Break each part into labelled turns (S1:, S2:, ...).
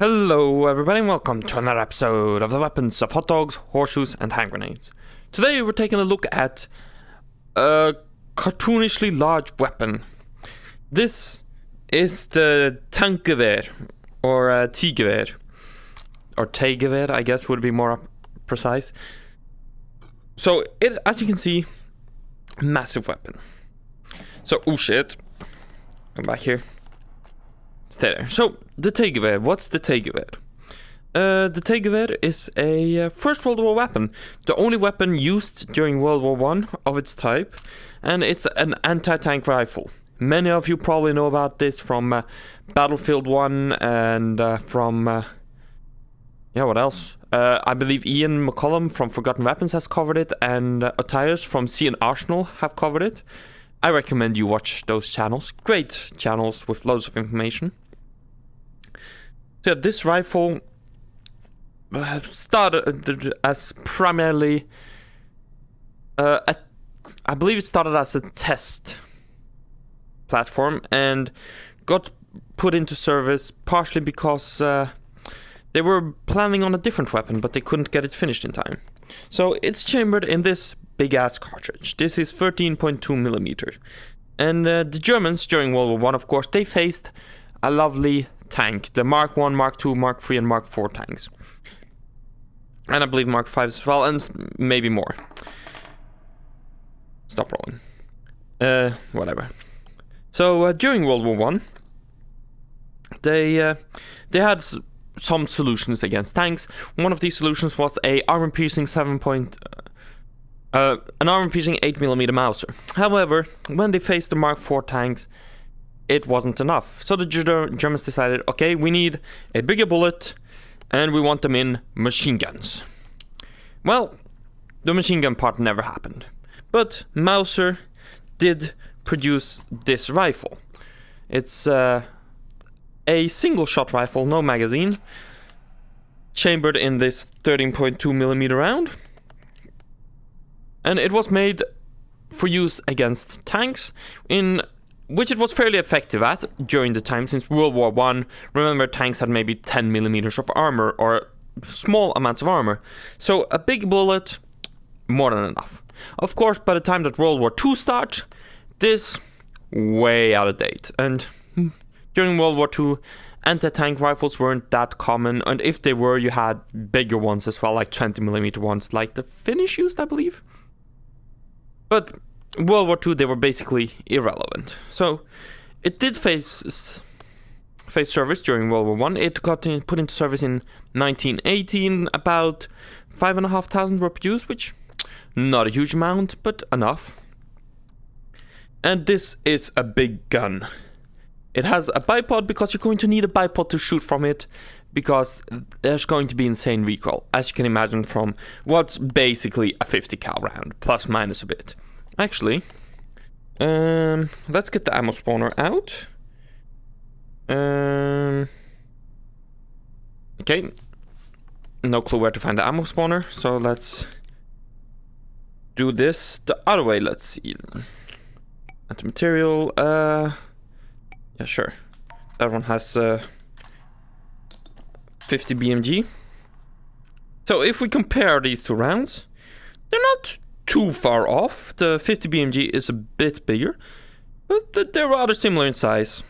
S1: Hello everybody and welcome to another episode of the weapons of hot dogs, horseshoes and hand grenades. Today we're taking a look at a cartoonishly large weapon. This is the Tankgewehr, or Tankgewehr, or Tankgewehr I guess would be more precise. So it, as you can see, massive weapon. So, oh shit, come back here. Stay there. So, the Tankgewehr. What's the Tankgewehr? The Tankgewehr is a First World War weapon. The only weapon used during World War I of its type. And it's an anti-tank rifle. Many of you probably know about this from Battlefield 1 and from... yeah, what else? I believe Ian McCollum from Forgotten Weapons has covered it. And Ottaios from Sea and Arsenal have covered it. I recommend you watch those channels. Great channels with loads of information. So this rifle started as primarily... I believe it started as a test platform and got put into service partially because they were planning on a different weapon, but they couldn't get it finished in time. So it's chambered in this big-ass cartridge. This is 13.2 millimeters. And the Germans, during World War I, of course, they faced a lovely tank. The Mark I, Mark II, Mark III, and Mark IV tanks. And I believe Mark V as well, and maybe more. Stop rolling. Whatever. So, during World War I, they had some solutions against tanks. One of these solutions was a armor-piercing an armor-piercing 8mm Mauser. However, when they faced the Mark IV tanks, it wasn't enough. So the Germans decided, okay, we need a bigger bullet, and we want them in machine guns. Well, the machine gun part never happened. But Mauser did produce this rifle. It's a single-shot rifle, no magazine, chambered in this 13.2mm round. And it was made for use against tanks, in which it was fairly effective at during the time, since World War I. Remember, tanks had maybe 10mm of armor, or small amounts of armor. So a big bullet, more than enough. Of course, by the time that World War II starts, this way out of date. And during World War II, anti-tank rifles weren't that common, and if they were, you had bigger ones as well, like 20mm ones, like the Finnish used, I believe. But World War II, they were basically irrelevant. So it did face service during World War I. It got put into service in 1918. About 5,500 were produced, which not a huge amount, but enough. And this is a big gun. It has a bipod because you're going to need a bipod to shoot from it, because there's going to be insane recoil, as you can imagine from what's basically a 50 cal round, plus minus a bit. Actually, let's get the ammo spawner out. Okay, no clue where to find the ammo spawner, so let's do this the other way. Let's see. Anti-material, yeah, sure. That one has 50 BMG. So if we compare these two rounds, they're not too far off. The 50 BMG is a bit bigger, but they're rather similar in size.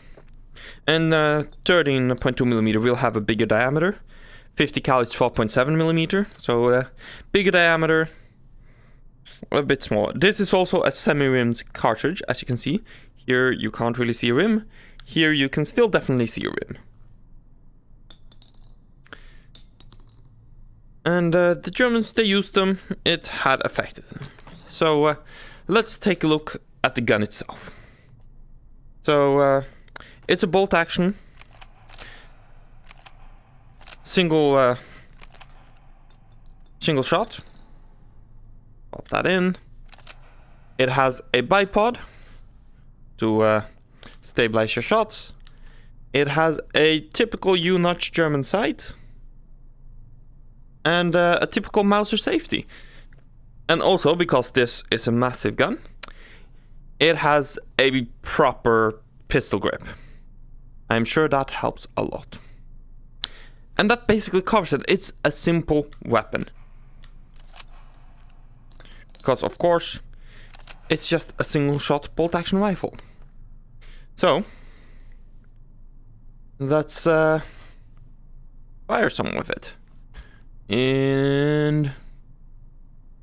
S1: And 13.2mm will have a bigger diameter. 50 cal is 12.7mm, so bigger diameter, a bit smaller. This is also a semi-rimmed cartridge, as you can see. Here you can't really see a rim. Here you can still definitely see a rim. And the Germans, they used them. It had affected them. So let's take a look at the gun itself. So it's a bolt action. Single shot. Pop that in. It has a bipod to stabilize your shots. It has a typical U-notch German sight. And a typical Mauser safety. And also, because this is a massive gun, it has a proper pistol grip. I'm sure that helps a lot. And that basically covers it. It's a simple weapon. Because, of course, it's just a single-shot bolt-action rifle. So, let's fire some with it. And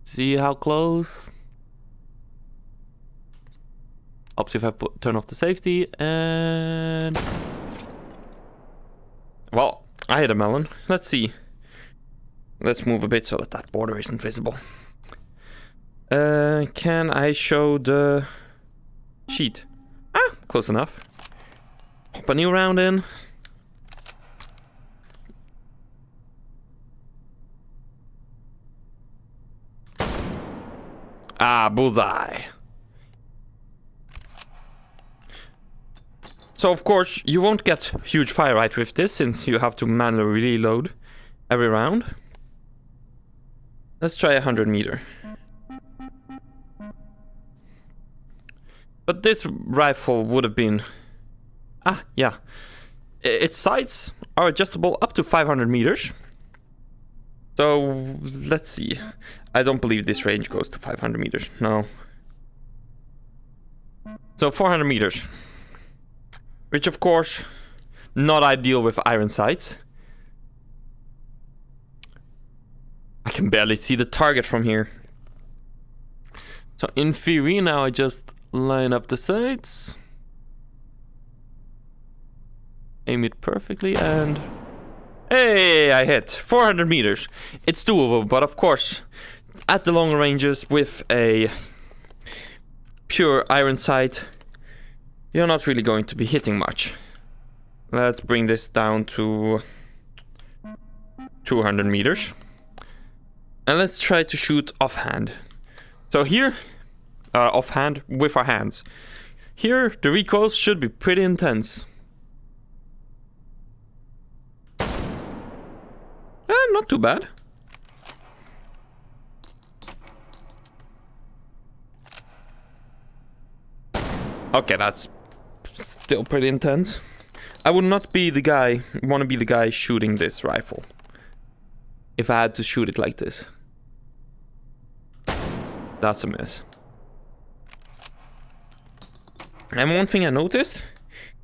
S1: see how close. Helps if I turn off the safety. And... well, I hit a melon. Let's see. Let's move a bit so that border isn't visible. Can I show the sheet? Ah, close enough. Pop a new round in. Ah, bullseye. So of course you won't get huge fire rate with this since you have to manually reload every round. Let's try 100 meter. But this rifle would have been... ah, yeah. Its sights are adjustable up to 500 meters. So, let's see. I don't believe this range goes to 500 meters. No. So, 400 meters. Which, of course, not ideal with iron sights. I can barely see the target from here. So, in theory, now I just... line up the sights, aim it perfectly, and hey, I hit 400 meters. It's doable, but of course, at the longer ranges with a pure iron sight, you're not really going to be hitting much. Let's bring this down to 200 meters, and let's try to shoot offhand. So here. Offhand with our hands. Here, the recoils should be pretty intense. Not too bad. Okay, that's still pretty intense. I would not be the guy, want to be the guy shooting this rifle. If I had to shoot it like this. That's a miss. And one thing I noticed,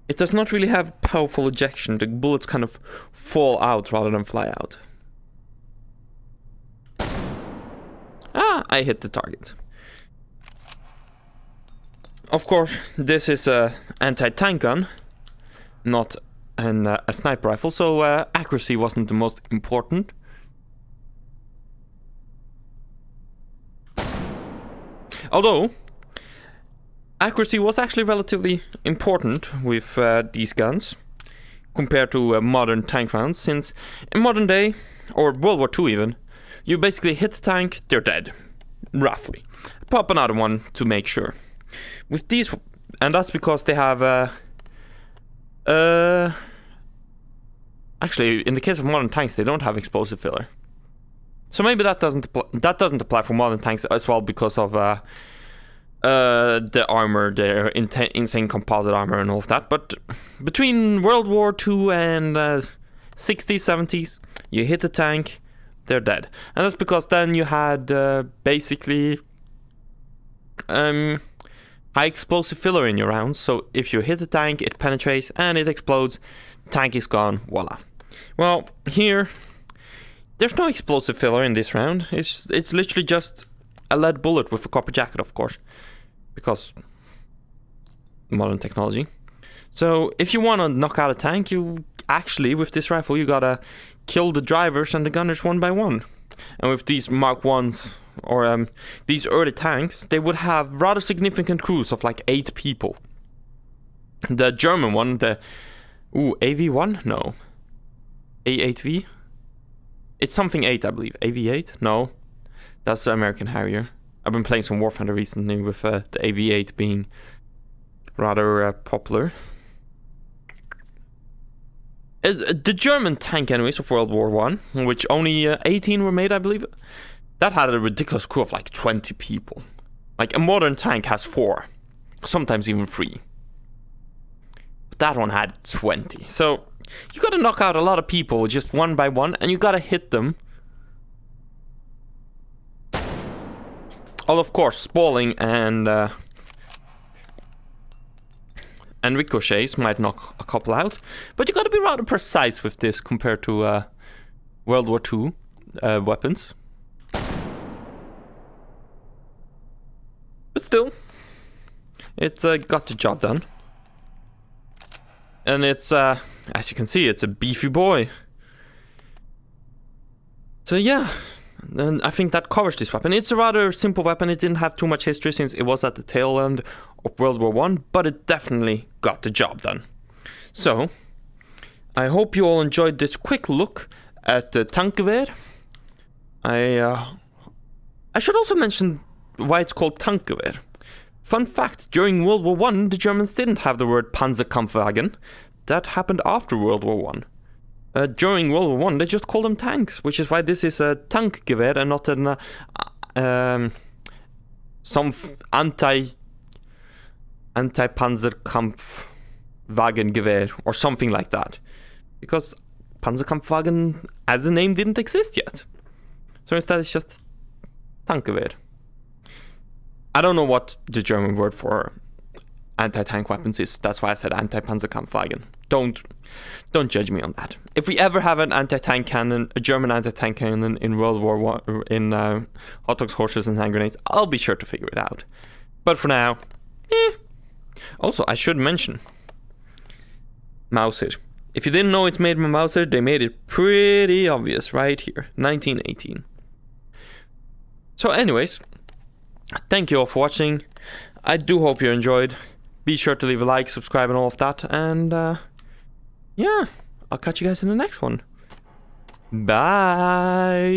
S1: it does not really have powerful ejection. The bullets kind of fall out rather than fly out. Ah, I hit the target. Of course, this is a anti-tank gun, not a sniper rifle, so accuracy wasn't the most important. Although, accuracy was actually relatively important with these guns compared to modern tank rounds, since in modern day, or World War II even, you basically hit the tank, they're dead, roughly. Pop another one to make sure. With these, and that's because they have actually, in the case of modern tanks, they don't have explosive filler. So maybe that doesn't apply for modern tanks as well because of the armor, their insane composite armor and all of that. But between World War II and 60s, 70s, you hit the tank, they're dead. And that's because then you had basically high explosive filler in your rounds. So if you hit the tank, it penetrates and it explodes. Tank is gone, voila. Well, here, there's no explosive filler in this round. It's literally just a lead bullet with a copper jacket, of course, because modern technology. So if you want to knock out a tank, you actually, with this rifle, you gotta kill the drivers and the gunners one by one. And with these Mark 1s, or these early tanks, they would have rather significant crews of like 8 people. The German one, the AV1? No. A8V? It's something 8, I believe. AV8? No. That's the American Harrier. I've been playing some War Thunder recently with the AV8 being rather popular. The German tank enemies of World War I, which only 18 were made, I believe, that had a ridiculous crew of like 20 people. Like a modern tank has 4, sometimes even 3. But that one had 20. So You gotta knock out a lot of people just one by one, and you gotta hit them. All of course, spalling and ricochets might knock a couple out, but you gotta be rather precise with this compared to World War II weapons. But still, it got the job done. And it's, as you can see, it's a beefy boy. So yeah, and I think that covers this weapon. It's a rather simple weapon. It didn't have too much history since it was at the tail end of World War I, but it definitely got the job done. So, I hope you all enjoyed this quick look at the Tankgewehr. I should also mention why it's called Tankgewehr. Fun fact, during World War I, the Germans didn't have the word Panzerkampfwagen. That happened after World War I. During World War I, they just called them tanks, which is why this is a Tankgewehr and not an some anti-Panzerkampfwagengewehr or something like that, because Panzerkampfwagen as a name didn't exist yet. So instead, it's just Tankgewehr. I don't know what the German word for anti-tank weapons is. That's why I said anti-Panzerkampfwagen. Don't judge me on that. If we ever have an anti-tank cannon, a German anti-tank cannon in World War I, in hot dogs, horseshoes, and hand grenades, I'll be sure to figure it out. But for now, Also, I should mention Mauser. If you didn't know it's made by Mauser, they made it pretty obvious right here, 1918. So anyways, thank you all for watching. I do hope you enjoyed. Be sure to leave a like, subscribe, and all of that. And yeah, I'll catch you guys in the next one. Bye.